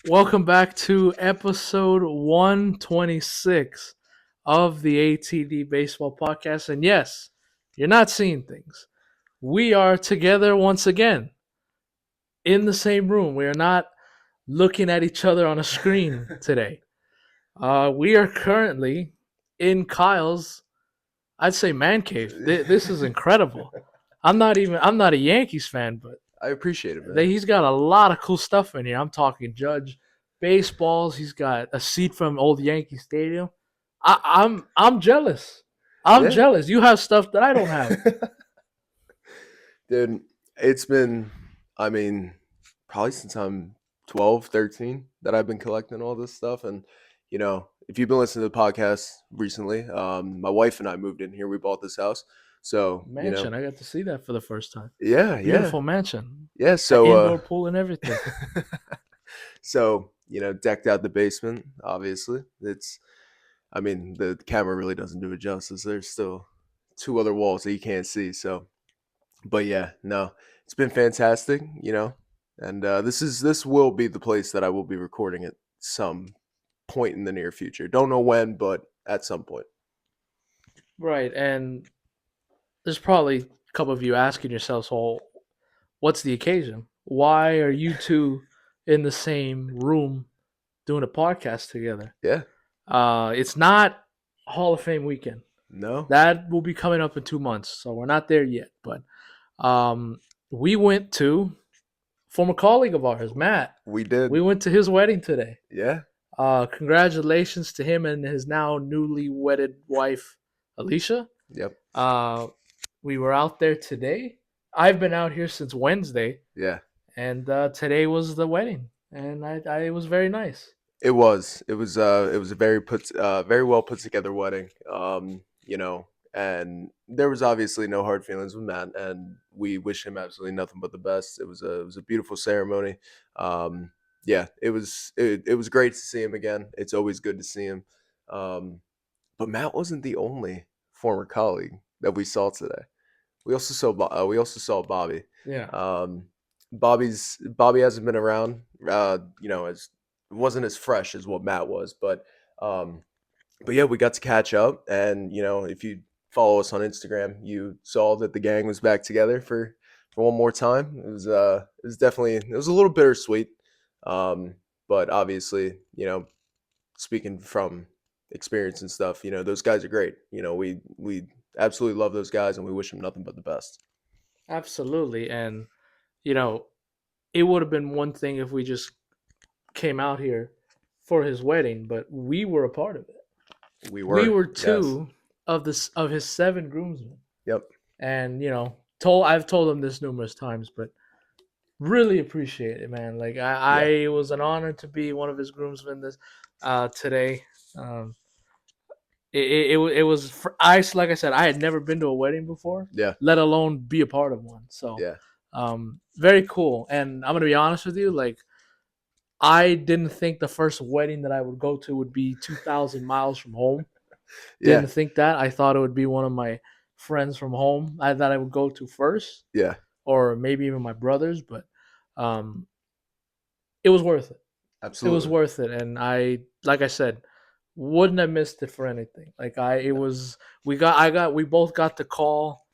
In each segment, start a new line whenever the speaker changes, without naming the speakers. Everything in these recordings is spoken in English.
Welcome back to episode 126 of the ATD Baseball Podcast. And yes, you're not seeing things. We are together once again in the same room. We are not looking at each other on a screen today. We are currently in Kyle's, I'd say, man cave. This is incredible. I'm not a Yankees fan, but
I appreciate it, man.
he's got a lot of cool stuff in here. I'm talking Judge baseballs. He's got a seat from old Yankee Stadium. I'm jealous. I'm
Yeah.
jealous. You have stuff that I don't have.
Dude, it's been, I mean, probably since I'm 12, 13 that I've been collecting all this stuff. And, if you've been listening to the podcast recently, my wife and I moved in here. We bought this house. So,
Mansion. I got to see that for the first time.
yeah, yeah.
Beautiful mansion.
Yeah.
Got
So,
indoor pool and everything.
decked out the basement, obviously. The camera really doesn't do it justice. There's still two other walls that you can't see. So, but yeah, no, it's been fantastic, and this will be the place that I will be recording at some point in the near future. Don't know when, but at some point.
Right. And there's probably a couple of you asking yourselves, well, what's the occasion? Why are you two in the same room doing a podcast together?
Yeah,
It's not Hall of Fame weekend.
no,
That will be coming up in 2 months, so we're not there yet. But um, we went to former colleague of ours, Matt.
we did.
We went to his wedding today.
Yeah,
Congratulations to him and his now newly wedded wife, Alicia.
yep,
Uh, we were out there today. I've been out here since Wednesday,
yeah.
and today was the wedding, and it was very nice.
It was a very well put together wedding. And there was obviously no hard feelings with Matt, and we wish him absolutely nothing but the best. It was a beautiful ceremony. Yeah, it was great to see him again. It's always good to see him. Um, but Matt wasn't the only former colleague that we saw today. We also saw Bobby.
Yeah.
Um, Bobby hasn't been around. As wasn't as fresh as what Matt was, um, but yeah, we got to catch up, and if you follow us on Instagram, you saw that the gang was back together for one more time. It was a little bittersweet, um, but obviously, speaking from experience and stuff, those guys are great. We absolutely love those guys, and we wish them nothing but the best.
Absolutely. And, you know, it would have been one thing if we just came out here for his wedding, but we were a part of it.
We
We
were,
were
yes,
two of his seven groomsmen.
yep,
And, I've told him this numerous times, but really appreciate it, man. Like
yeah,
I was an honor to be one of his groomsmen this today. Um it was for I like I said, I had never been to a wedding before,
yeah,
let alone be a part of one. So
yeah,
very cool. And I'm gonna be honest with you, like I didn't think the first wedding that I would go to would be 2,000 miles from home.
yeah,
Didn't think that. I thought it would be one of my friends from home I thought I would go to first,
yeah,
or maybe even my brothers, but um, it was worth it. It was
absolutely,
worth it, and like I said, wouldn't have missed it for anything. It was, we both got the call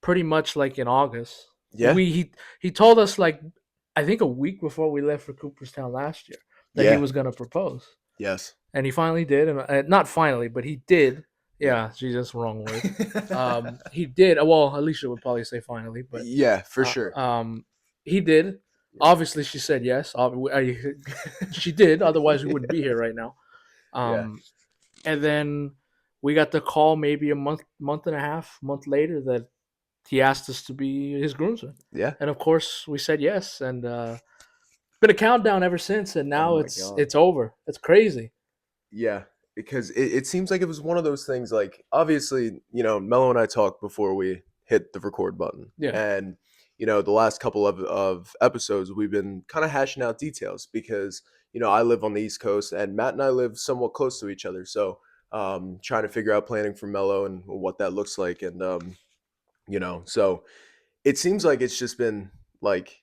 pretty much like in August.
yeah,
He told us like I think a week before we left for Cooperstown last year that he
yeah,
was gonna propose,
yes,
and he finally did, and not finally, but he did.
yeah,
Yeah, Jesus, wrong word. He did. Well, Alicia would probably say finally, but
yeah, for
uh,
sure,
um, he did.
yeah,
Obviously, she said yes. She did. Otherwise, we wouldn't be here right now.
yeah,
Um, and then we got the call maybe a month and a half, month later that he asked us to be his groomsman,
yeah.
and of course we said yes. And been a countdown ever since, and
Oh
now
my
it's
god.
it's over. It's crazy.
Yeah, because it seems like it was one of those things. Like, obviously, Mello and I talked before we hit the record button,
Yeah,
and the last couple of episodes we've been kind of hashing out details because I live on the East Coast and Matt and I live somewhat close to each other, so trying to figure out planning for Mello and what that looks like, and so it seems like it's just been like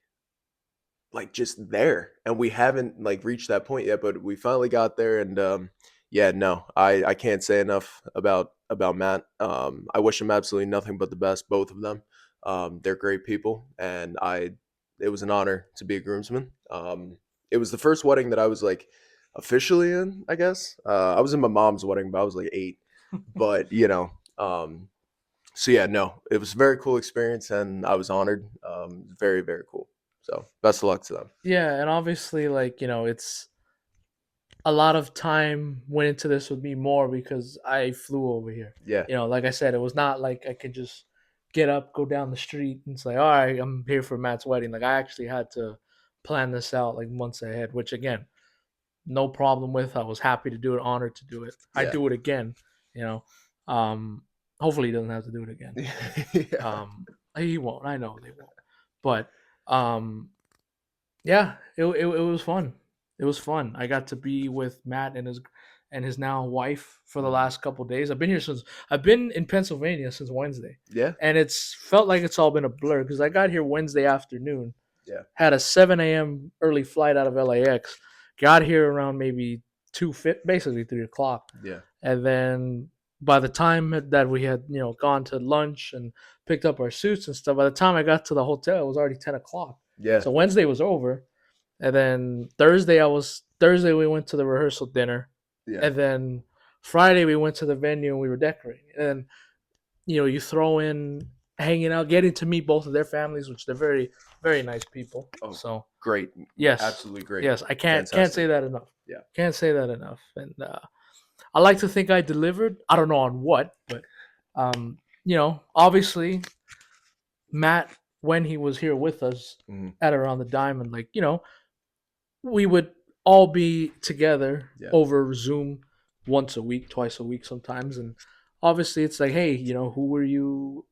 like just there, and we haven't like reached that point yet, but we finally got there. And yeah, no, I can't say enough about Matt. I wish him absolutely nothing but the best, both of them. They're great people, and I it was an honor to be a groomsman. It was the first wedding that I was like officially in, I guess. I was in my mom's wedding, but I was like 8. But so yeah, no, it was a very cool experience, and I was honored. Very, very cool. So best of luck to them.
Yeah, and obviously, like, it's a lot of time went into this with me more because I flew over here.
Yeah,
Like I said, it was not like I could just get up, go down the street, and say, "All right, I'm here for Matt's wedding." Like I actually had to plan this out like months ahead, which again, no problem with. I was happy to do it, honored to do it. I'd
yeah,
do it again. You know, hopefully he doesn't have to do it again.
yeah,
Um, he won't. I know they won't. But um, yeah, it was fun. It was fun. I got to be with Matt and his now wife for the
Mhm.
last couple days. I've been in Pennsylvania since Wednesday,
Yeah,
and it's felt like it's all been a blur because I got here Wednesday afternoon,
yeah,
had a 7 a.m. early flight out of LAX, got here around maybe basically 3 o'clock,
yeah,
and then by the time that we had gone to lunch and picked up our suits and stuff, by the time I got to the hotel, it was already 10 o'clock.
yeah,
So Wednesday was over, and then Thursday we went to the rehearsal dinner,
yeah.
and then Friday we went to the venue and we were decorating. And you throw in hanging out, getting to meet both of their families, which they're very very nice people.
Oh,
So
great,
yes,
absolutely great,
yes, I can't
fantastic.
say that enough.
Yeah,
Can't say that enough. And I like to think I delivered. I don't know on what, but obviously Matt, when he was here with us
hmm,
at Around the Diamond, like we would all be together
yeah,
over Zoom once a week, twice a week sometimes, and obviously it's like, hey, who were you,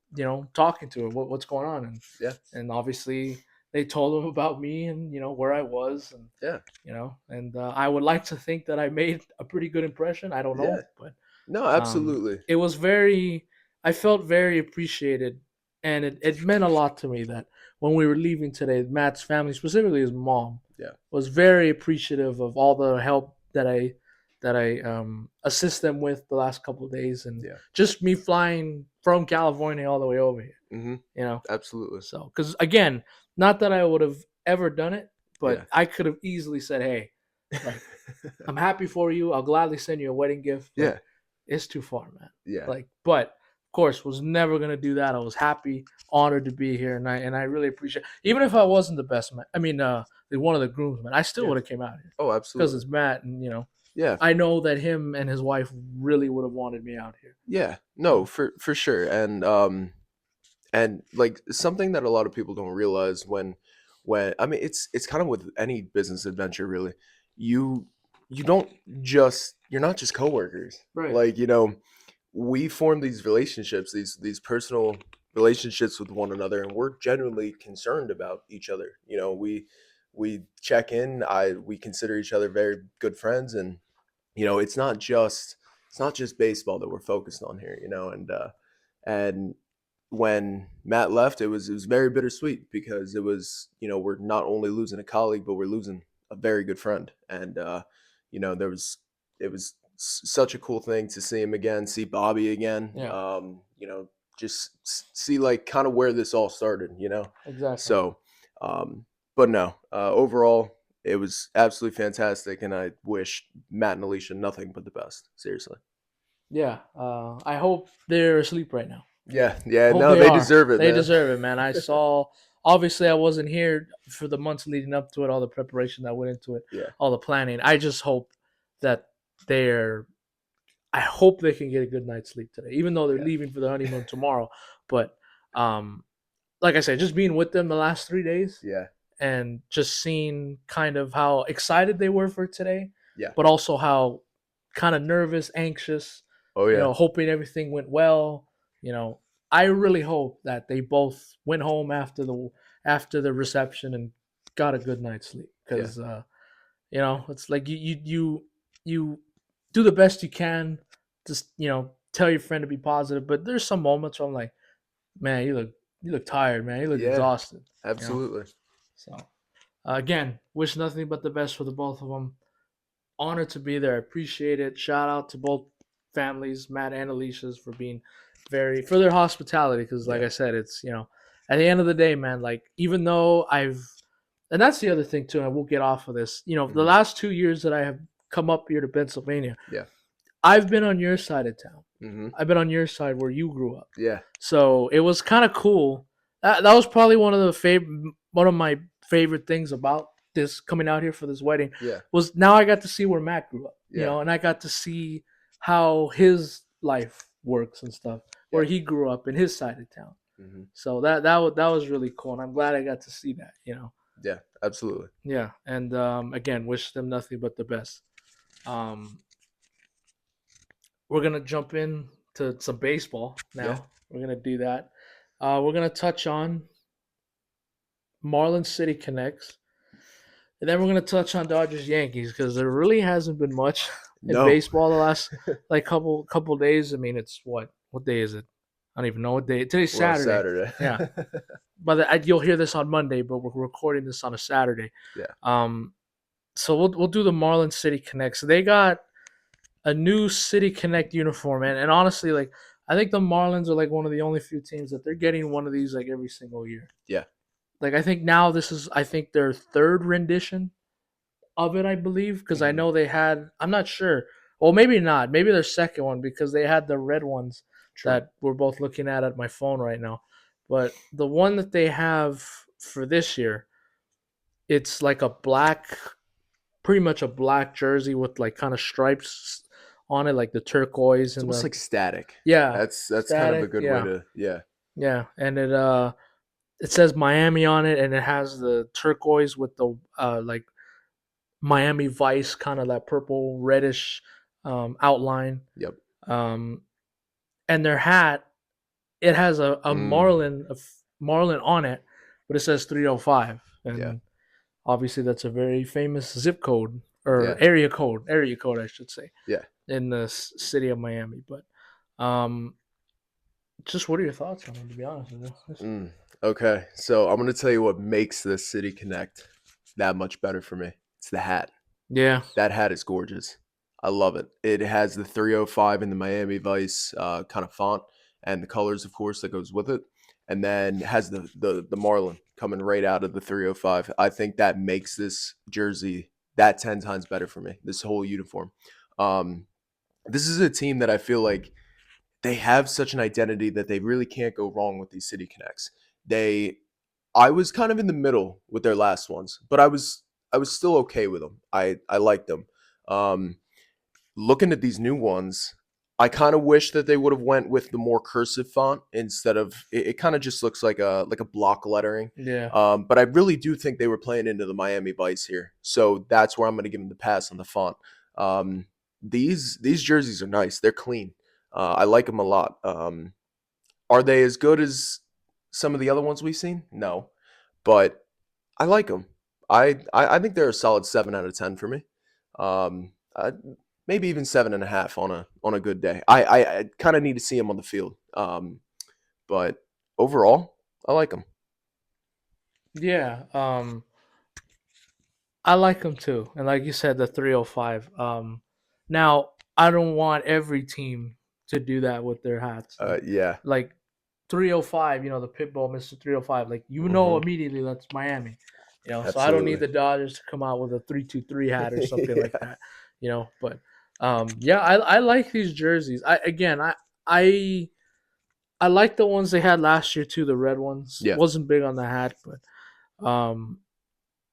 talking to, what's going on,
yeah,
and obviously they told him about me and where I was, and
yeah,
I would like to think that I made a pretty good impression. I don't
yeah.
know, but
No,
um,
absolutely.
it was very. I felt very appreciated, and it meant a lot to me that when we were leaving today, Matt's family, specifically his mom,
Yeah,
was very appreciative of all the help that I assist them with the last couple of days, and
yeah,
just me flying from California all the way over here.
hmm,
You know,
absolutely.
so because again, not that I would have ever done it,
Yeah,
but I could have easily said, "Hey, like I'm happy for you. I'll gladly send you a wedding gift, but
yeah,
it's too far, man."
yeah,
Like, but of course, was never gonna do that. I was happy, honored to be here, and I really appreciate. Even if I wasn't the best man, I mean, one of the groomsmen, I still
yeah.
would have came out here
Oh,
because
absolutely.
it's Matt, and
Yeah,
I know that him and his wife really would have wanted me out here.
yeah. No,
So
for sure. And like something that a lot of people don't realize when I mean it's kind of with any business adventure really. You you don't just you're not just coworkers.
right,
Like, we form these relationships, these personal relationships with one another, and we're genuinely concerned about each other. We check in, I we consider each other very good friends, and it's not just baseball that we're focused on here, and when Matt left, it was very bittersweet because it was, we're not only losing a colleague, but we're losing a very good friend. And there was it was such a cool thing to see him again, see Bobby again.
yeah,
Just see like kind of where this all started.
exactly.
So, but no, overall, it was absolutely fantastic, and I wish Matt and Alicia nothing but the best. Seriously.
Yeah, I hope they're asleep right now.
Yeah, yeah.
Hope
No,
they
they
are.
deserve it,
They
man.
deserve it, man. I saw. Obviously, I wasn't here for the months leading up to it, all the preparation that went into it,
Yeah,
all the planning. I just hope that they're. I hope they can get a good night's sleep today, even though they're
yeah,
leaving for the honeymoon tomorrow. But, like I said, just being with them the last 3 days
yeah,
and just seeing kind of how excited they were for today,
yeah.
but also how kind of nervous, anxious,
Oh yeah,
hoping everything went well. You know, I really hope that they both went home after the reception and got a good night's sleep
yeah,
because it's like you do the best you can, just tell your friend to be positive, but there's some moments where I'm like, man, you look tired, man, you look
yeah.
exhausted, you know.
Absolutely.
So Again, wish nothing but the best for the both of them. Honored to be there. I appreciate it. Shout out to both families, Matt and Alicia's, for being for their hospitality. Because, like
Yeah.
I said, it's at the end of the day, man. Like, even though and that's the other thing too. And we'll get off of this. The
Hmm.
last 2 years that I have come up here to Pennsylvania,
Yeah.
I've been on your side of town.
Hmm.
I've been on your side where you grew up.
Yeah.
So it was kind of cool. That was probably one of my favorite things about this coming out here for this wedding
Yeah.
was now I got to see where Matt grew up,
Yeah.
and I got to see how his life works and stuff, where
Yeah.
he grew up in his side of town.
Hmm.
So that was really cool, and I'm glad I got to see that.
Yeah. Absolutely.
Yeah, and again, wish them nothing but the best. Um, we're gonna jump in to some baseball
Yeah.
now. We're gonna do that. We're gonna touch on Marlins City Connects, and then we're gonna touch on Dodgers Yankees because there really hasn't been much in
No.
baseball the last like couple days. I mean, it's what day is it? I don't even know what day. Today's
We're on
Saturday.
Saturday.
Yeah, but you'll hear this on Monday, but we're recording this on a Saturday.
Yeah.
Um, so we'll do the Marlins City Connects. They got a new City Connect uniform, and honestly, like I think the Marlins are like one of the only few teams that they're getting one of these like every single year.
Yeah.
Like I think now this is I think their third rendition of it, I believe, because I
Hmm.
know they had. I'm not sure. Well, maybe not. Maybe their second one because they had the red ones
True.
that we're both looking at my phone right now. But the one that they have for this year, it's like a black, pretty much a black jersey with like kind of stripes on it, like the turquoise
It's
and
almost
the
like static.
yeah
That's kind of a
static.
good way
Yeah,
to. Yeah.
yeah, and it says Miami on it, and it has the turquoise with the like Miami Vice, kind of that purple reddish outline.
Yep.
Um, and their hat, it has a
Mm.
Marlin on it, but it says 305,
Yeah.
and obviously that's a very famous zip code or
Yeah.
area code, I should say,
Yeah.
in the city of Miami. But um, just what are your thoughts on it? To be honest with you.
Mm. Okay. So I'm gonna tell you what makes this City Connect that much better for me. It's the hat.
Yeah,
That hat is gorgeous. I love it. It has the 305 in the Miami Vice kind of font and the colors, of course, that goes with it. And then has the Marlin coming right out of the 305. I think that makes this jersey that 10 times better for me, this whole uniform. Um, this is a team that I feel like they have such an identity that they really can't go wrong with these City Connects. They I was kind of in the middle with their last ones, but I was still okay with them. I liked them. Um, Looking at these new ones, I kind of wish that they would have went with the more cursive font instead of it kind of just looks like a block lettering.
yeah,
But I really do think they were playing into the Miami Vice here, so that's where I'm going to give them the pass on the font. Um, these jerseys are nice. They're clean. I like them a lot. Are they as good as some of the other ones we've seen? No, but I like them. I think they're a solid 7 out of 10 for me. Maybe even 7.5 on a good day. I kind of need to see them on the field. But overall, I like them.
yeah. I like them too, and like you said, the 305. Now I don't want every team to do that with their hats.
Yeah.
Like 305, the Pitbull, Mister 305. Like
Hmm.
immediately that's Miami. So I don't need
Absolutely.
the Dodgers to come out with a 323 hat or something like
Yeah.
that. But yeah, I like these jerseys. I I like the ones they had last year too. The red ones
Yeah.
wasn't big on the hat, but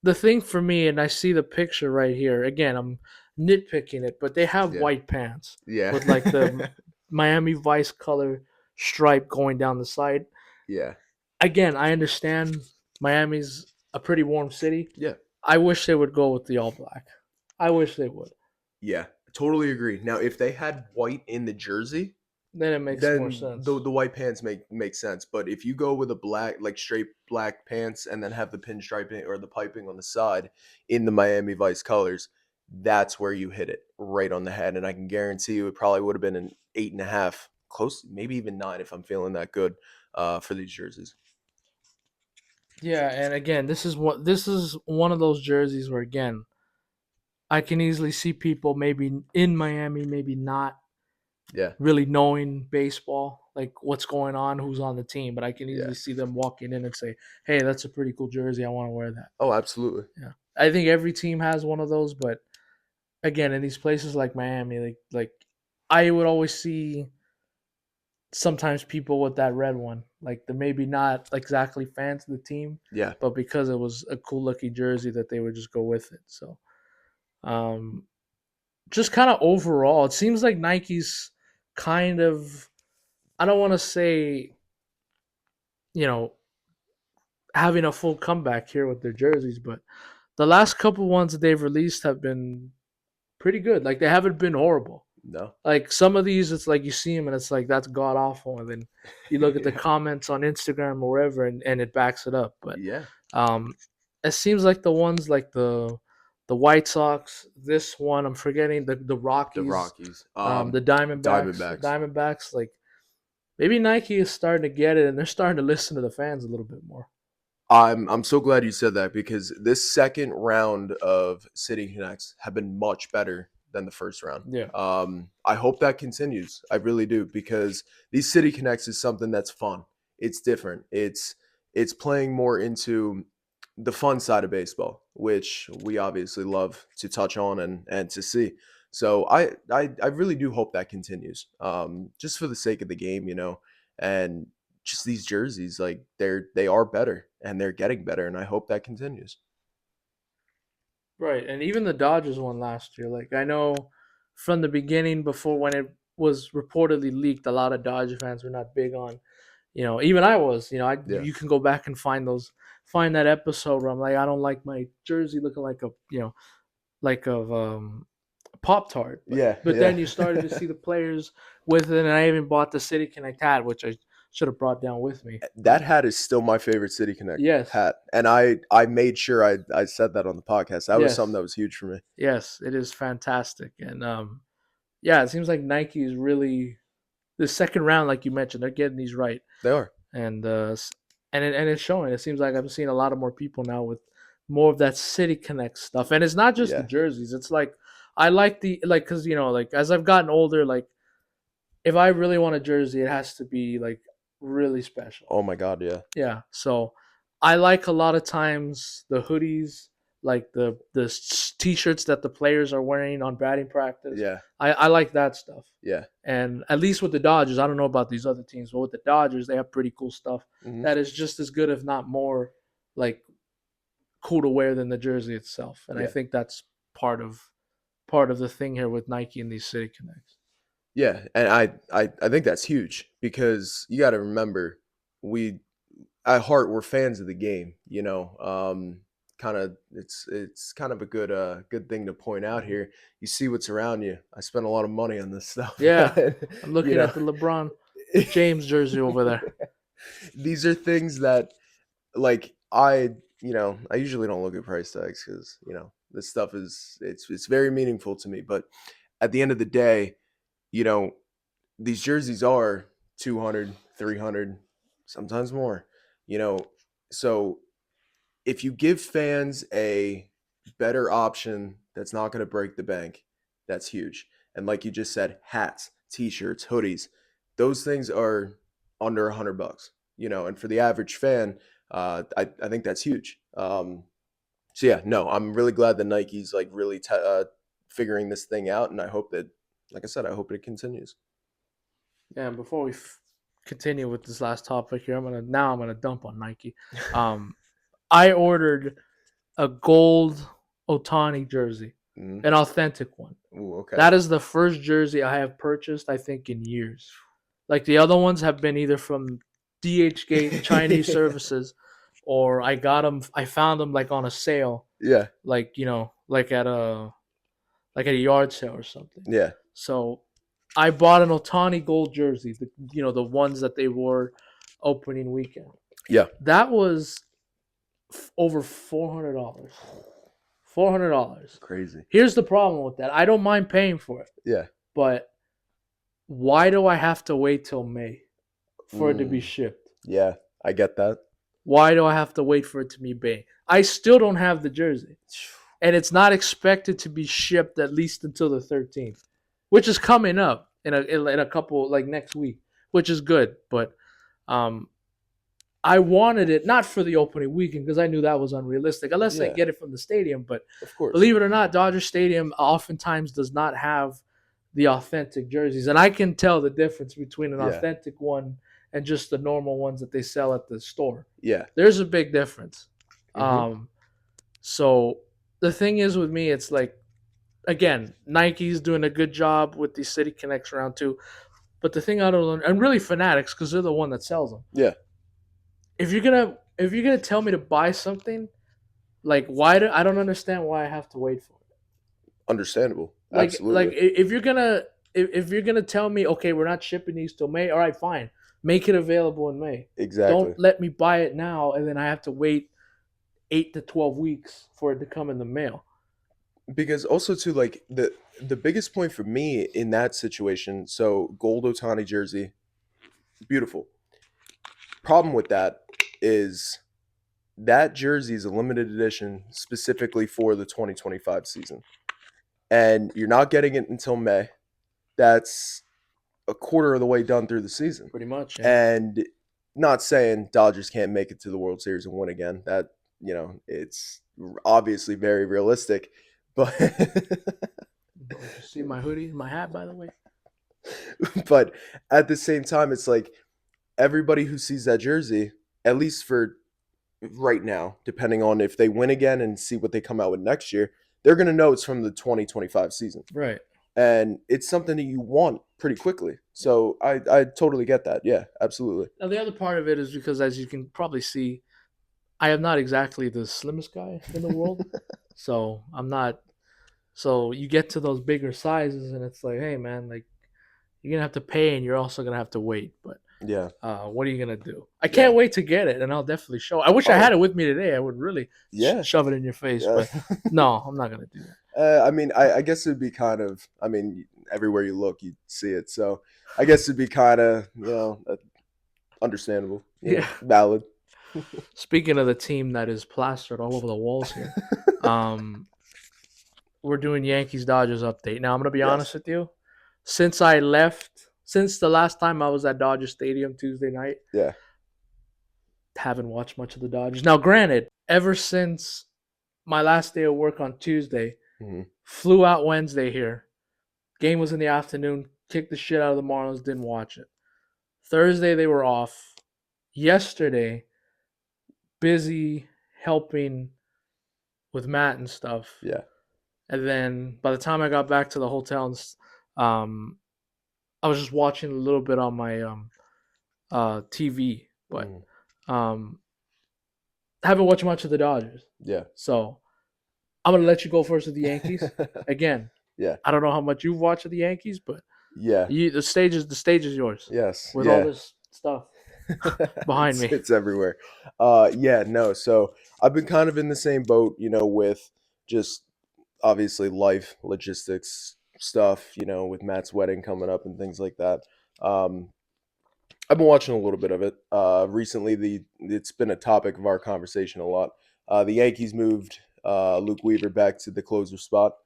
the thing for me, and I see the picture right here. Again, I'm nitpicking it, but they have
Yeah.
white pants
Yeah.
with like the Miami Vice color stripe going down the side.
Yeah.
Again, I understand Miami's a pretty warm city.
Yeah.
I wish they would go with the all black. I wish they would.
Yeah. Totally agree. Now, if they had white in the jersey,
Then it makes more
then
sense.
the white pants make sense. But if you go with a black, like straight black pants, and then have the pinstriping or the piping on the side in the Miami Vice colors, that's where you hit it right on the head. And I can guarantee you, it probably would have been an 8.5, close, maybe even 9 if I'm feeling that good for these jerseys.
Yeah, and again, this is one of those jerseys where again, I can easily see people maybe in Miami, maybe not
Yeah,
really knowing baseball, like what's going on, who's on the team, but I can
yeah.
easily see them walking in and say, "Hey, that's a pretty cool jersey. I want to wear that."
Oh, absolutely.
Yeah, I think every team has one of those, but again, in these places like Miami, like I would always see sometimes people with that red one, like they're maybe not exactly fans of the team,
Yeah,
but because it was a cool looking jersey, that they would just go with it. So, um, just kind of overall, it seems like Nike's kind of, I don't want to say, you know, having a full comeback here with their jerseys, but the last couple ones that they've released have been pretty good. Like they haven't been horrible.
no.
Like some of these, it's like you see them and it's like that's god awful, and then you look at the
Yeah,
comments on Instagram or wherever, and it backs it up. But
yeah.
um, it seems like the ones like the White Sox, this one I'm forgetting the
The
Rockies,
Rockies,
the
Diamondbacks.
Diamondbacks. Like maybe Nike is starting to get it, and they're starting to listen to the fans a little bit more.
I'm so glad you said that because this second round of City Connects have been much better than the first round.
Yeah.
I hope that continues. I really do because these City Connects is something that's fun. It's different. It's playing more into the fun side of baseball, which we obviously love to touch on and to see. So I really do hope that continues. Just for the sake of the game, and just these jerseys, like they are better and they're getting better, and I hope that continues.
Right, and even the Dodgers won last year. Like I know from the beginning, before when it was reportedly leaked, a lot of Dodger fans were not big on. Even I was.
Yeah,
You can go back and find that episode where I'm like, I don't like my jersey looking like a like of Pop Tart, but
yeah,
but
yeah.
then you started to see the players with it, and I even bought the City Connect hat, which I should have brought down with me.
That
But
hat is still my favorite City Connect
yes,
hat, and I made sure I said that on the podcast. That was something
yes,
that was huge for me.
yes, it is fantastic, and yeah, it seems like Nike is really the second round, like you mentioned, they're getting these right,
They are.
and and it's showing. It seems like I'm seeing a lot of more people now with more of that City Connect stuff, and it's not just the
Yeah.
jerseys. It's like I like the like because like as I've gotten older, like if I really want a jersey, it has to be like really special.
Oh my God. Yeah.
Yeah. So I like a lot of times the hoodies, like the t-shirts that the players are wearing on batting practice.
Yeah.
I like that stuff.
Yeah.
And at least with the Dodgers, I don't know about these other teams, but with the Dodgers, they have pretty cool stuff
Hmm.
that is just as good, if not more, like cool to wear than the jersey itself. And I
Yeah.
think that's part of the thing here with Nike and these City Connects.
Yeah. And I think that's huge because you got to remember we at heart we're fans of the game. Kind of it's kind of a good thing to point out
Mhm.
here. You see what's around you. I spent a lot of money on this stuff.
Yeah,
And,
I'm
you
looking
know
at the LeBron James jersey over there.
these are things that like I usually don't look at price tags because this stuff is it's very meaningful to me, but at the end of the day, you know these jerseys are 200, 300, sometimes more, you know so if you give fans a better option that's not going to break the bank, that's huge. And like you just said, hats, t-shirts, hoodies, those things are under $100, and for the average fan, I think that's huge. So yeah, no, I'm really glad that Nike's like really figuring this thing out, and I hope that, like I said, I hope it continues.
Yeah, and before we continue with this last topic here, I'm gonna dump on Nike. Um, I ordered a gold Otani jersey,
Hmm.
an authentic one.
Ooh, okay.
That is the first jersey I have purchased, I think, in years. Like the other ones have been either from DHgate Chinese services, or I got them. I found them like on a sale,
Yeah,
like like at a yard sale or something.
yeah,
So I bought an Otani gold jersey, the ones that they wore opening weekend.
yeah.
That was over $400. $400.
Crazy.
Here's the problem with that. I don't mind paying for it,
Yeah.
but why do I have to wait till May for it to be
Mm,
shipped?
yeah, I get that.
Why do I have to wait for it to be made? I still don't have the jersey, and it's not expected to be shipped at least until the 13th, which is coming up in a couple like next week, which is good. But um, I wanted it not for the opening weekend because I knew that was unrealistic unless I
Yeah,
get it from the stadium. But
of course.
believe it or not, Dodger Stadium oftentimes does not have the authentic jerseys, and I can tell the difference between an
Yeah,
authentic one and just the normal ones that they sell at the store.
yeah.
There's a big difference.
Hmm.
Um, so the thing is with me, it's like again, Nike's doing a good job with the City Connects round two. But the thing I don't learn, and really Fanatics, because they're the one that sells them.
Yeah,
If you're gonna tell me to buy something, like why do I don't understand why I have to wait for it.
understandable.
Like
Absolutely.
if you're gonna tell me okay we're not shipping these till May, all right fine, make it available in May. Don't
Exactly.
let me buy it now and then I have to wait 8 to 12 weeks for it to come in the mail.
Because also too, like the biggest point for me in that situation, so gold Otani jersey, beautiful. Problem with that is that jersey is a limited edition specifically for the 2025 season. And you're not getting it until May. That's a quarter of the way done through the season.
Pretty much, yeah.
And not saying Dodgers can't make it to the World Series and win again. That, it's obviously very realistic. But
Did you see my hoodie, my hat, by the way?
but at the same time, it's like everybody who sees that jersey, at least for right now, depending on if they win again and see what they come out with next year, they're going to know it's from the 2025 season.
Right.
And it's something that you want pretty quickly. So I totally get that. Yeah, absolutely.
Now the other part of it is because, as you can probably see, I am not exactly the slimmest guy in the world, so I'm not. So you get to those bigger sizes, and it's like, hey man, like you're gonna have to pay, and you're also gonna have to wait. But
Yeah,
what are you gonna do? I
yeah.
can't wait to get it, and I'll definitely show. I wish I had
Oh,
it with me today. I would really
yeah.
shove it in your face,
Yeah.
but no, I'm not gonna do that.
I mean, I guess it'd be kind of, I mean, everywhere you look, you see it. So I guess it'd be kind of, understandable,
Yeah.
valid.
Speaking of the team that is plastered all over the walls here, um, we're doing Yankees Dodgers update. Now I'm gonna be honest
Yes.
with you. Since the last time I was at Dodger Stadium Tuesday night,
Yeah.
haven't watched much of the Dodgers. Now, granted, ever since my last day of work on Tuesday,
Hmm.
flew out Wednesday here. Game was in the afternoon. Kicked the shit out of the Marlins. Didn't watch it. Thursday they were off. Yesterday, busy helping with Matt and stuff.
Yeah.
And then by the time I got back to the hotel, um, I was just watching a little bit on my TV, but
Hmm.
um, haven't watched much of the Dodgers.
Yeah.
So I'm gonna let you go first with the Yankees. Again,
Yeah.
I don't know how much you've watched of the Yankees, but
Yeah.
the stage is yours
Yes.
with all
Yeah.
this stuff behind me.
It's everywhere. Yeah, no. So I've been kind of in the same boat, with just obviously life logistics stuff, with Matt's wedding coming up and things like that. Um, I've been watching a little bit of it. Recently, it's been a topic of our conversation a lot. The Yankees moved Luke Weaver back to the closer spot.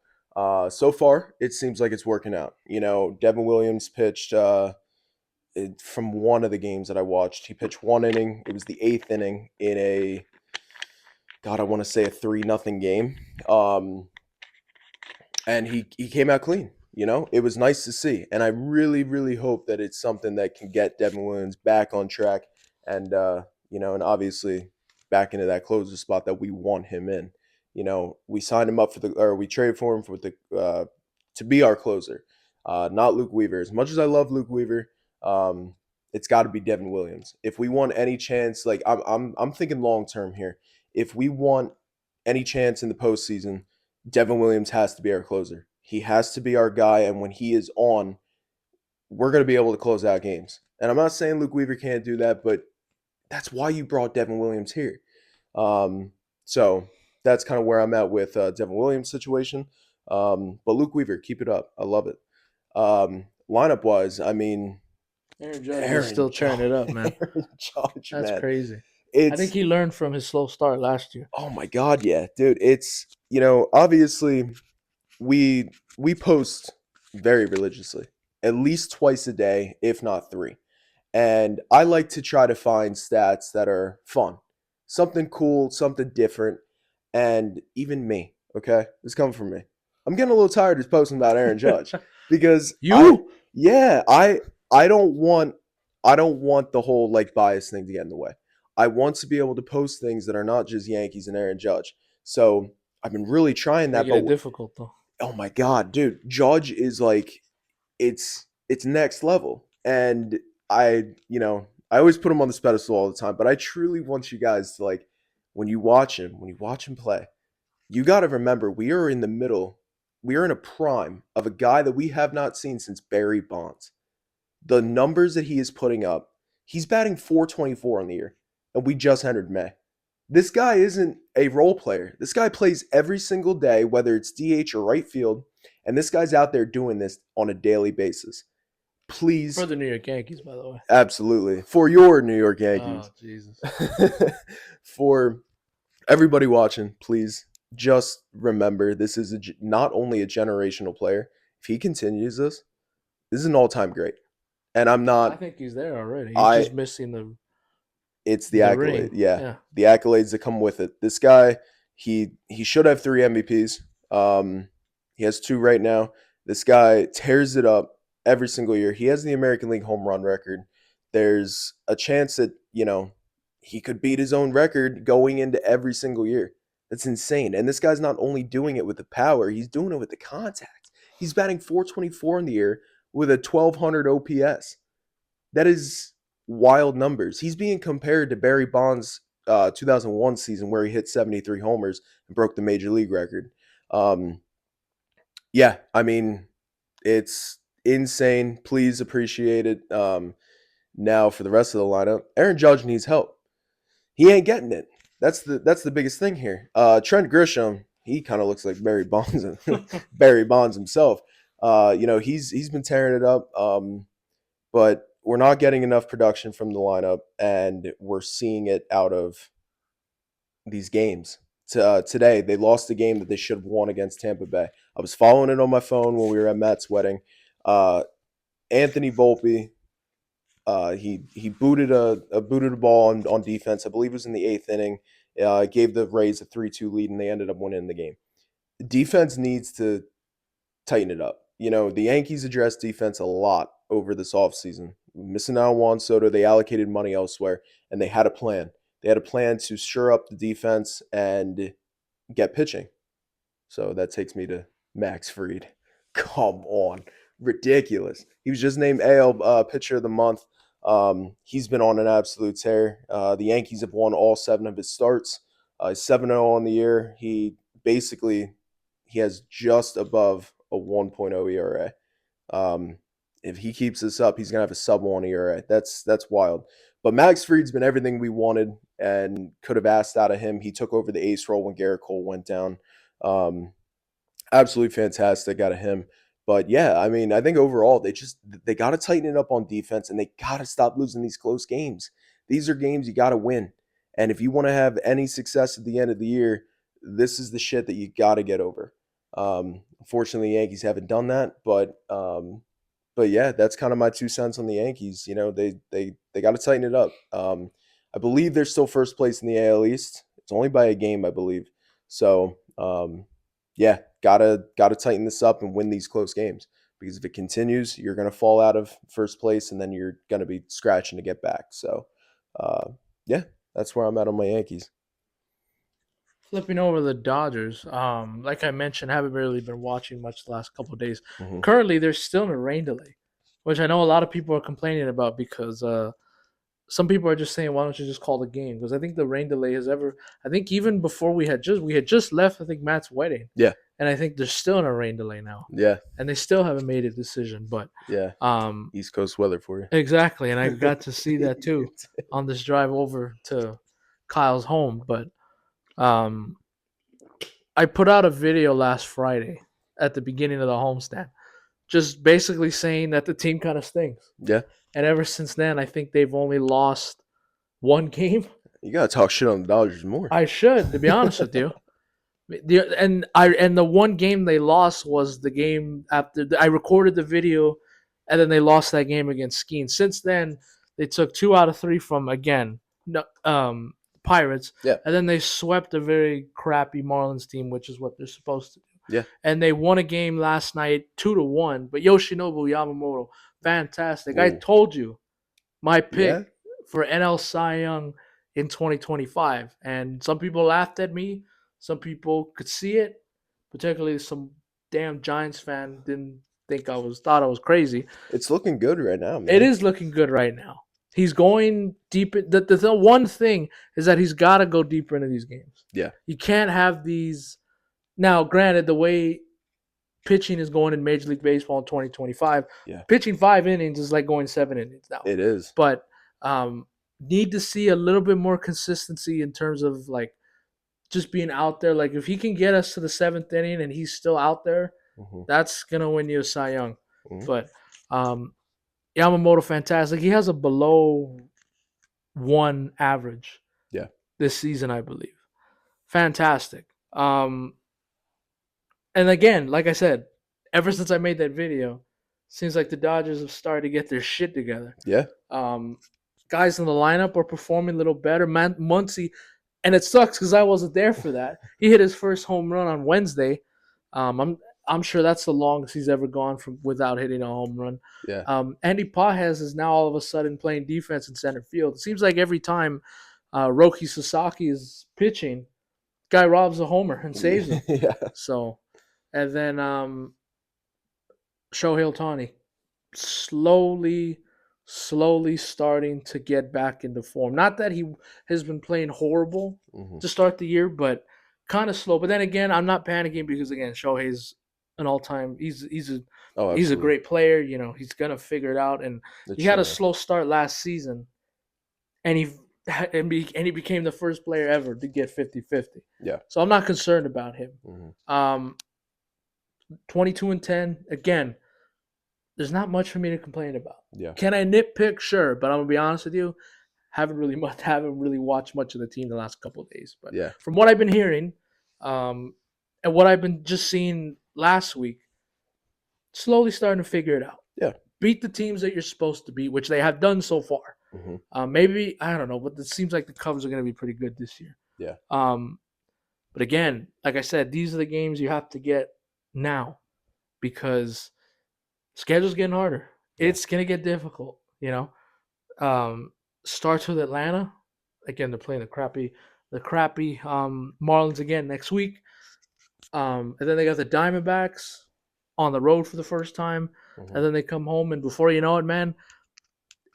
So far, it seems like it's working out. Devin Williams pitched from one of the games that I watched. He pitched one inning. It was the eighth inning in a God, I want to say a 3-0 game. And he came out clean. It was nice to see, and I really, really hope that it's something that can get Devin Williams back on track, and and obviously back into that closer spot that we want him in. We signed him up or we traded for him for the to be our closer, not Luke Weaver. As much as I love Luke Weaver, um, it's got to be Devin Williams. If we want any chance, like I'm thinking long term here. If we want any chance in the postseason, Devin Williams has to be our closer. He has to be our guy, and when he is on, we're going to be able to close out games. And I'm not saying Luke Weaver can't do that, but that's why you brought Devin Williams here. So that's kind of where I'm at with Devin Williams' situation. But Luke Weaver, keep it up. I love it. Lineup wise, I mean,
Aaron Judge is
Aaron
still tearing
Judge,
it up, man.
Aaron Judge,
That's
man.
crazy. I think
it's
he learned from his slow start last year.
oh my god, yeah, dude. It's obviously we post very religiously, at least twice a day, if not three. And I like to try to find stats that are fun, something cool, something different. And even me, okay, this coming from me. I'm getting a little tired of posting about Aaron Judge because
You?
yeah, I don't want the whole like bias thing to get in the way. I want to be able to post things that are not just Yankees and Aaron Judge. So I've been really trying that,
Making
but
it difficult though.
oh my god, dude, Judge is like it's next level. And I always put him on this pedestal all the time, but I truly want you guys to like when you watch him play, you got to remember we are in a prime of a guy that we have not seen since Barry Bonds. The numbers that he is putting up, he's batting 424 on the year, and we just entered May. This guy isn't a role player. This guy plays every single day, whether it's DH or right field, and this guy's out there doing this on a daily basis.
For
Please,
the New York Yankees, by the way.
absolutely, for your New York
Oh
Yankees,
Jesus.
for everybody watching, please just remember this is not only a generational player. If he continues this is an all-time great. And I'm
I
not
think he's there already. He's
I
just missing
it's the
the
accolade.
ring.
Yeah,
Yeah.
the accolades that come with it. This guy, he should have 3 MVPs. He has two right now. This guy tears it up every single year. He has the American League home run record. There's a chance that he could beat his own record going into every single year. That's insane. And this guy's not only doing it with the power, he's doing it with the contact. He's batting 424 in the year with a 1200 OPS. That is wild numbers. He's being compared to Barry Bonds' 2001 season where he hit 73 homers and broke the major league record. Um, yeah, I mean, it's insane. Please appreciate it. Now for the rest of the lineup, Aaron Judge needs help. He ain't getting it. That's the biggest thing here. Trent Grisham, he kind of looks like Barry Bonds, Barry Bonds himself. He's been tearing it up. But we're not getting enough production from the lineup, and we're seeing it out of these games. Today, they lost a game that they should have won against Tampa Bay. I was following it on my phone when we were at Matt's wedding. Uh, Anthony Volpe, he booted a ball on defense. I believe it was in the eighth inning. Gave the Rays a 3-2 lead, and they ended up winning the game. Defense needs to tighten it up. The Yankees addressed defense a lot over this offseason. Missing out on Juan Soto, they allocated money elsewhere, and they had a plan. They had a plan to shore up the defense and get pitching. So that takes me to Max Fried. Come on. Ridiculous. He was just named AL Pitcher of the Month. He's been on an absolute tear. The Yankees have won all 7 of his starts. He's 7-0 on the year. He has just above a 1.0 ERA. If he keeps this up, he's gonna have a sub 1 ERA. That's wild. But Max Fried's been everything we wanted and could have asked out of him. He took over the ace role when Garrett Cole went down. Um, Absolutely fantastic out of him. But yeah, I mean, I think overall they got to tighten it up on defense, and they got to stop losing these close games. These are games you got to win. And if you want to have any success at the end of the year, this is the shit that you got to get over. Unfortunately, the Yankees haven't done that, but yeah, that's kind of my 2 cents on the Yankees. They got to tighten it up. I believe they're still first place in the AL East. It's only by a game, I believe. So yeah, gotta tighten this up and win these close games, because if it continues, you're gonna fall out of first place, and then you're gonna be scratching to get back. So uh, yeah, that's where I'm at on my Yankees.
Flipping over the Dodgers, like I mentioned, I haven't really been watching much the last couple of days.
Hmm.
Currently, there's still a rain delay, which I know a lot of people are complaining about because some people are just saying, "Why don't you just call the game?" Because I think the rain delay has ever. I think even before we had just left. I think Matt's wedding,
Yeah,
and I think there's still a rain delay now,
yeah,
and they still haven't made a decision. But
yeah.
um,
East Coast weather for
exactly, and I got to see
you.
that too on this drive over to Kyle's home, but. Um, I put out a video last Friday at the beginning of the homestand, just basically saying that the team kind of stinks.
Yeah,
And ever since then, I think they've only lost one game.
You gotta talk shit on the Dodgers more.
I should, to be honest with you. And the one game they lost was the game after I recorded the video, and then they lost that game against Skeen. Since then, they took 2 out of 3 from again no, Pirates,
Yeah,
and then they swept a very crappy Marlins team, which is what they're supposed to do.
yeah.
And they won a game last night 2-1. But Yoshinobu Yamamoto, fantastic! I
Ooh,
told you my
yeah.
pick for NL Cy Young in 2025. And some people laughed at me. Some people could see it. Particularly some damn Giants fan didn't think thought I was crazy.
It's looking good right now,
It
man.
is looking good right now. He's going deep. The one thing is that he's got to go deeper into these games.
Yeah,
You can't have these. Now, granted, the way pitching is going in Major League Baseball in 2025,
yeah.
pitching 5 innings is like going 7 innings now.
It is.
But need to see a little bit more consistency in terms of like just being out there. Like if he can get us to the 7th inning and he's still out there,
Hmm.
that's gonna win you a Cy Young.
Hmm.
But Yamamoto, fantastic. He has a below 1 average
Yeah,
this season, I believe. Fantastic. And again, like I said, ever since I made that video, seems like the Dodgers have started to get their shit together.
yeah.
Um, guys in the lineup are performing a little better. Muncy, and it sucks because I wasn't there for that. He hit his first home run on Wednesday. I'm sure that's the longest he's ever gone from without hitting a home run.
Yeah.
Andy Pages is now all of a sudden playing defense in center field. It seems like every time Roki Sasaki is pitching, guy robs a homer and saves him.
Yeah.
So, and then Shohei Ohtani slowly starting to get back into form. Not that he has been playing horrible
Hmm.
to start the year, but kind of slow. But then again, I'm not panicking because again, Shohei's an all-time.
Oh,
He's a
absolutely.
great player. You know, he's gonna figure it out. And he
It's
had a slow start last season, and he became the first player ever to get 50-50.
yeah.
So I'm not concerned about him.
Hmm.
22-10 again. There's not much for me to complain about.
Yeah.
Can I nitpick? Sure, but I'm gonna be honest with you. Haven't really watched much of the team the last couple of days. But
Yeah.
from what I've been hearing, and what I've been just seeing last week, slowly starting to figure it out.
Yeah.
Beat the teams that you're supposed to beat, which they have done so far.
Hmm.
Maybe I don't know, but it seems like the Cubs are going to be pretty good this year.
Yeah.
But again, like I said, these are the games you have to get now because schedule's getting harder.
Yeah.
It's going to get difficult. You know, starts with Atlanta. Again, they're playing the crappy Marlins again next week. And then they got the Diamondbacks on the road for the first time,
Hmm.
and then they come home, and before you know it, man,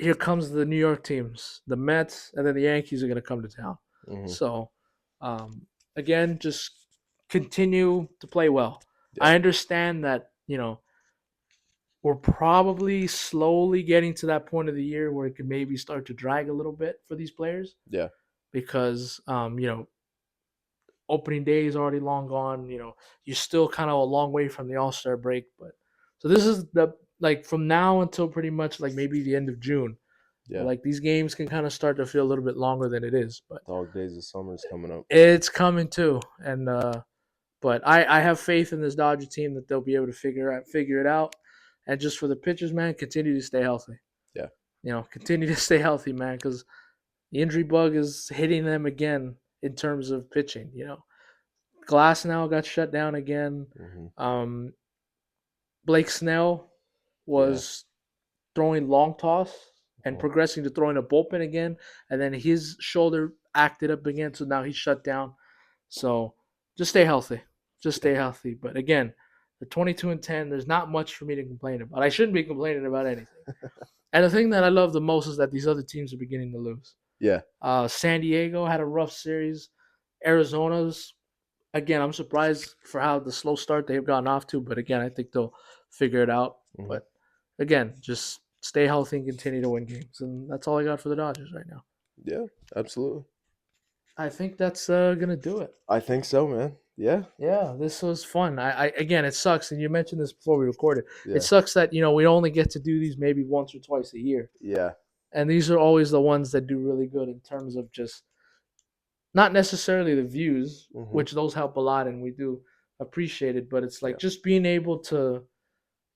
here comes the New York teams, the Mets, and then the Yankees are going to come to town.
Hmm.
So, again, just continue to play well.
Yeah.
I understand that we're probably slowly getting to that point of the year where it could maybe start to drag a little bit for these players
Yeah.
because opening day is already long gone. You're still kind of a long way from the All-Star break, but so this is from now until pretty much like maybe the end of June.
Yeah.
Like these games can kind of start to feel a little bit longer than it is, but
Dog days of summer is coming up.
it's coming too. And but I have faith in this Dodger team that they'll be able to figure it out. And just for the pitchers, man, continue to stay healthy.
Yeah.
Continue to stay healthy, man, because the injury bug is hitting them again in terms of pitching. Glass now got shut down again.
Hmm.
Blake Snell was throwing long toss and progressing to throwing a bullpen again, and then his shoulder acted up again, so now he's shut down. So just stay healthy. Just stay healthy. But again, the 22-10, there's not much for me to complain about. I shouldn't be complaining about anything. And the thing that I love the most is that these other teams are beginning to lose.
Yeah.
San Diego had a rough series. Arizona's, again, I'm surprised for how the slow start they've gotten off to, but again, I think they'll figure it out.
Mhm.
But again, just stay healthy and continue to win games. And that's all I got for the Dodgers right now.
Yeah, absolutely.
I think that's going to do it.
I think so, man. Yeah.
Yeah, this was fun. I again, it sucks, and you mentioned this before we recorded.
Yeah.
It sucks that we only get to do these maybe once or twice a year,
Yeah.
and these are always the ones that do really good in terms of just not necessarily the views,
Hmm.
which those help a lot, and we do appreciate it. But it's like
Yeah,
just being able to,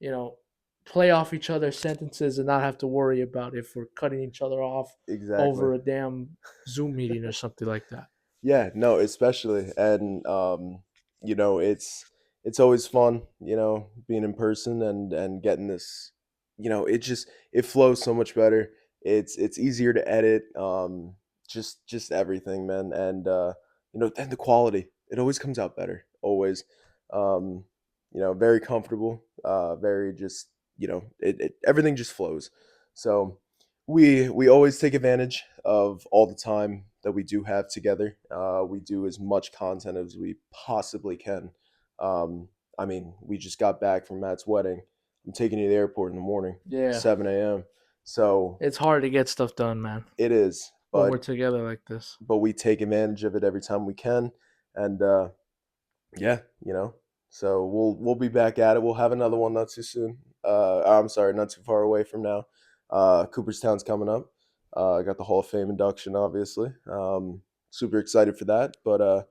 you know, play off each other's sentences and not have to worry about if we're cutting each other off
exactly.
over a damn Zoom meeting or something like that.
Yeah, no, especially, and you know, it's always fun, you know, being in person and getting this, you know, it flows so much better. It's easier to edit, just everything, man, and you know, and the quality, it always comes out better, always. Um, you know, very comfortable, very just, you know, it everything just flows. So we always take advantage of all the time that we do have together. We do as much content as we possibly can. Um, I mean, we just got back from Matt's wedding. I'm taking you to the airport in the morning,
Yeah,
7 a.m. So
it's hard to get stuff done, man,
it is,
when we're together like this.
but we take advantage of it every time we can, and yeah, you know. So we'll be back at it. We'll have another one not too soon. I'm sorry, not too far away from now. Cooperstown's coming up. I got the Hall of Fame induction, obviously. Super excited for that. But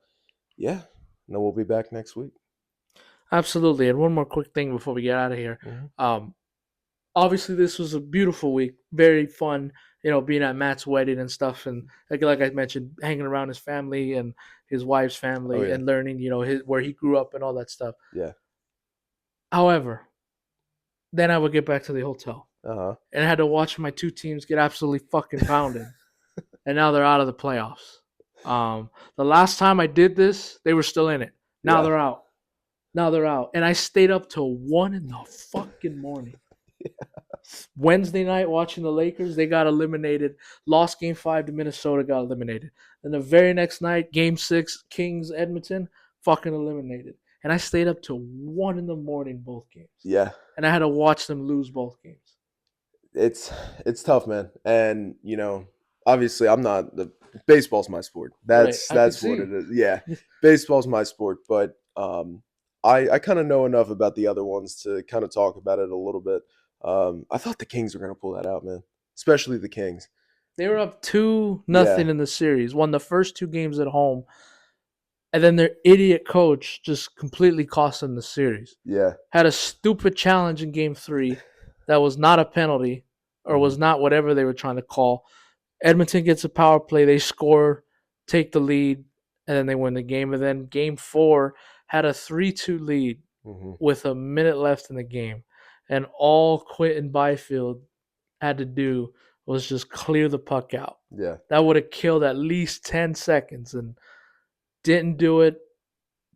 yeah, and then we'll be back next week.
Absolutely. And one more quick thing before we get out of here.
Hmm.
Um, Obviously, this was a beautiful week, very fun. Being at Matt's wedding and stuff, and like I mentioned, hanging around his family and his wife's
Oh
family,
yeah,
and learning, where he grew up and all that stuff.
yeah.
However, then I would get back to the hotel
Uh huh.
and I had to watch my two teams get absolutely fucking pounded, and now they're out of the playoffs. The last time I did this, they were still in it. Now
Yeah.
they're out. Now they're out, and I stayed up till 1 in the fucking morning. Wednesday night watching the Lakers, they got eliminated. Lost game 5 to Minnesota, got eliminated. Then the very next night, game 6, Kings Edmonton, fucking eliminated. And I stayed up till 1 in the morning both games.
Yeah.
And I had to watch them lose both games.
it's it's tough, man. And you know, obviously, I'm not the baseball's my sport.
Right. I could
That's what
see.
it is. Yeah, baseball's my sport, but I kind of know enough about the other ones to kind of talk about it a little bit. I thought the Kings were gonna pull that out, man. Especially the Kings.
They were up 2
Yeah,
nothing in the series, won the first 2 games at home, and then their idiot coach just completely cost them the series.
yeah.
Had a stupid challenge in game 3 that was not a penalty or
Hmm.
was not whatever they were trying to call. Edmonton gets a power play, they score, take the lead, and then they win the game. And then game 4 had a 3-2 lead
Hmm.
with a minute left in the game. And all Quentin Byfield had to do was just clear the puck out.
Yeah,
That would have killed at least 10 seconds and didn't do it.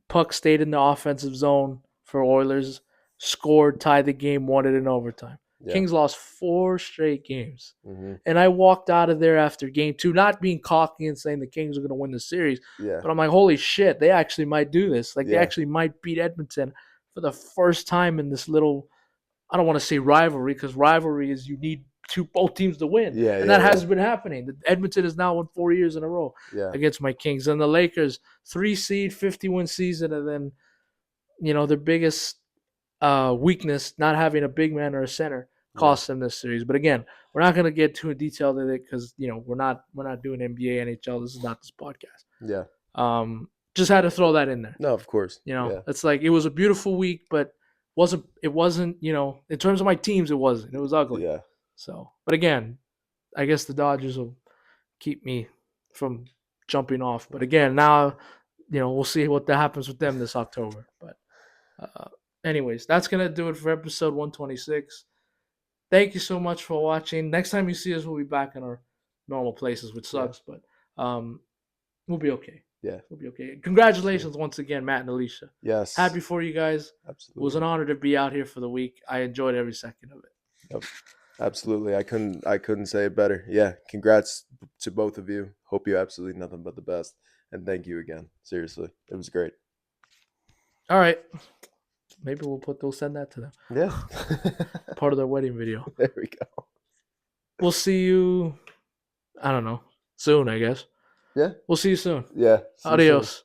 Puck stayed in the offensive zone for Oilers, scored, tied the game, won it in overtime.
yeah.
Kings lost 4 straight games.
Hmm.
And I walked out of there after game 2, not being cocky and saying the Kings are going to win the series,
Yeah,
but I'm like, holy shit, they actually might do this. Like, they
yeah,
actually might beat Edmonton for the first time in this little, I don't want to say rivalry, because rivalry is you need both teams to win.
yeah,
And
yeah,
that
yeah,
has been happening. Edmonton has now won 4 years in a row
yeah,
against my Kings. And the Lakers, 3 seed, 50-win season, and then, their biggest weakness, not having a big man or a center,
yeah,
cost them this series. But again, we're not going to get too detailed in it because we're not doing NBA, NHL. This is not this podcast.
yeah.
Just had to throw that in there.
No, of course. Yeah,
It's like it was a beautiful week, but it wasn't in terms of my teams, it wasn't. It was ugly.
yeah,
So, but again, I guess the Dodgers will keep me from jumping off. But again, now we'll see what that happens with them this October. But uh, anyways, that's gonna do it for episode 126. Thank you so much for watching. Next time you see us, we'll be back in our normal places, which
yeah,
sucks, but we'll be okay.
yeah.
We'll be okay.
Absolutely.
Congratulations once again, Matt and Alicia.
Yes,
Happy for you guys. It was
absolutely.
an honor to be out here for the week. I enjoyed every second of it.
Yep. Absolutely. I couldn't say it better. Yeah. Congrats to both of you. Hope you absolutely nothing but the best. And thank you again. Seriously. It was great.
All right. Maybe we'll send that to them.
Yeah.
Part of their wedding video.
There we go.
We'll see you, I don't know, soon, I guess.
Yeah.
We'll see you soon.
Yeah. See you soon.
Adios.